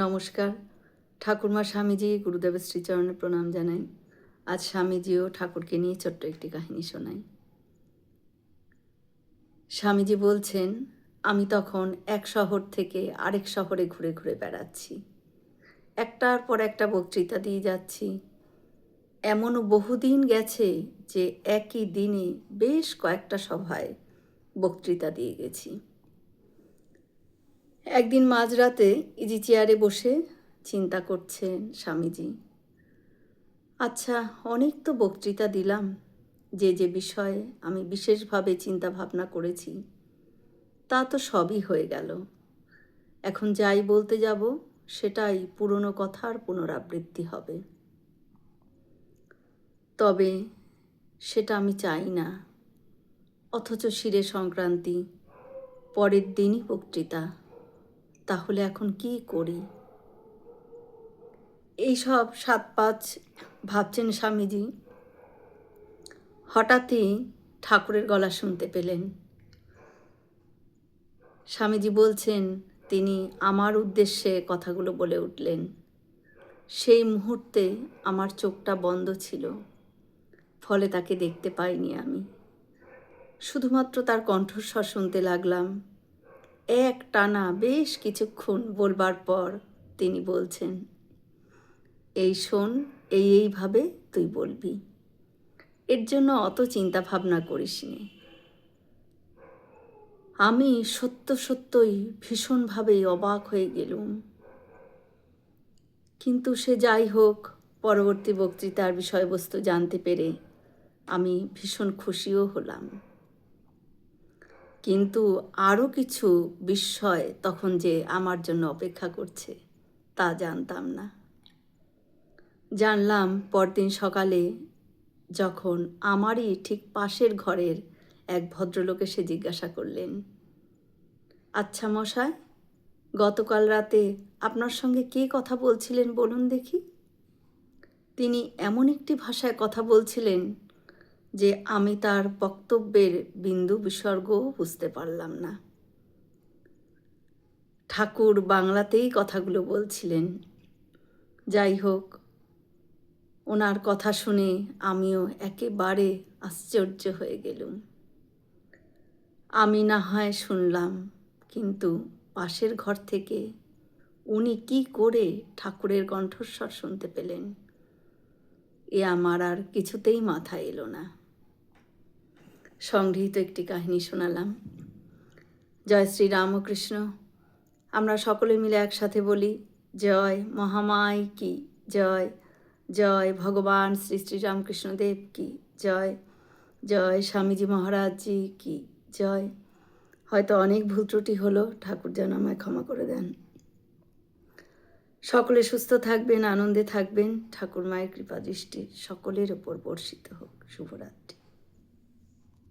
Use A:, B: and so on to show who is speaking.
A: নমস্কার। ঠাকুরমা স্বামীজি গুরুদেবের শ্রীচরণে প্রণাম জানাই। আজ স্বামীজিও ঠাকুরকে নিয়ে ছোট্ট একটি কাহিনী শোনাই। স্বামীজি বলছেন, আমি তখন এক শহর থেকে আরেক শহরে ঘুরে ঘুরে বেড়াচ্ছি। একটার পর একটা বক্তৃতা দিয়ে যাচ্ছি। এমনও বহুদিন গেছে যে একই দিনে বেশ কয়েকটা সভায় বক্তৃতা দিয়ে গেছি। একদিন মাঝরাতে ইজি চেয়ারে বসে চিন্তা করছেন স্বামীজি। আচ্ছা, অনেক তো বক্তৃতা দিলাম, যে বিষয়ে আমি বিশেষভাবে চিন্তা ভাবনা করেছি তা তো সবই হয়ে গেল। এখন যাই বলতে যাব সেটাই পুরনো কথার পুনরাবৃত্তি হবে। তবে সেটা আমি চাই না। অথচ শিরে সংক্রান্তি, পরের দিনই বক্তৃতা। তাহলে এখন কি করি? এইসব 7-5 ভাবছেন স্বামীজি। হঠাৎই ঠাকুরের গলা শুনতে পেলেন। স্বামীজি বলছেন, তিনি আমার উদ্দেশ্যে কথাগুলো বলে উঠলেন। সেই মুহূর্তে আমার চোখটা বন্ধ ছিল, ফলে তাকে দেখতে পাইনি আমি। শুধুমাত্র তার কণ্ঠস্বর শুনতে লাগলাম। এক টানা বেশ কিছুক্ষণ বলবার পর তিনি বলছেন, এই শোন, এইভাবে তুই বলবি। এর জন্য অত চিন্তা ভাবনা করিস নে। আমি সত্যই ভীষণভাবেই অবাক হয়ে গেলুম। কিন্তু সে যাই হোক, পরবর্তী বক্তৃতার বিষয়বস্তু জানতে পেরে আমি ভীষণ খুশিও হলাম। কিন্তু আরও কিছু বিস্ময় তখন যে আমার জন্য অপেক্ষা করছে তা জানতাম না। জানলাম পরদিন সকালে, যখন আমারই ঠিক পাশের ঘরের এক ভদ্রলোক এসে জিজ্ঞাসা করলেন, আচ্ছা মশাই, গতকাল রাতে আপনার সঙ্গে কে কথা বলছিলেন বলুন দেখি? তিনি এমন একটি ভাষায় কথা বলছিলেন যে আমি তার বক্তব্যের বিন্দু বিসর্গও বুঝতে পারলাম না। ঠাকুর বাংলাতেই কথাগুলো বলছিলেন। যাই হোক, ওনার কথা শুনে আমিও একেবারে আশ্চর্য হয়ে গেলুম। আমি না হয় শুনলাম, কিন্তু পাশের ঘর থেকে উনি কি করে ঠাকুরের কণ্ঠস্বর শুনতে পেলেন, এ আমার আর কিছুতেই মাথায় এলো না। সংগৃহীত একটি কাহিনী শোনালাম। জয় শ্রী রামকৃষ্ণ। আমরা সকলে মিলে একসাথে বলি, জয় মহামায় কি জয়, জয় ভগবান শ্রী শ্রী রামকৃষ্ণদেব কি জয়, জয় স্বামীজি মহারাজজি কি জয়। হয়তো অনেক ভুল ত্রুটি হলো, ঠাকুর যেন আমায় ক্ষমা করে দেন। সকলে সুস্থ থাকবেন, আনন্দে থাকবেন। ঠাকুর মায়ের কৃপা দৃষ্টি সকলের ওপর বর্ষিত হোক। শুভরাত্রি।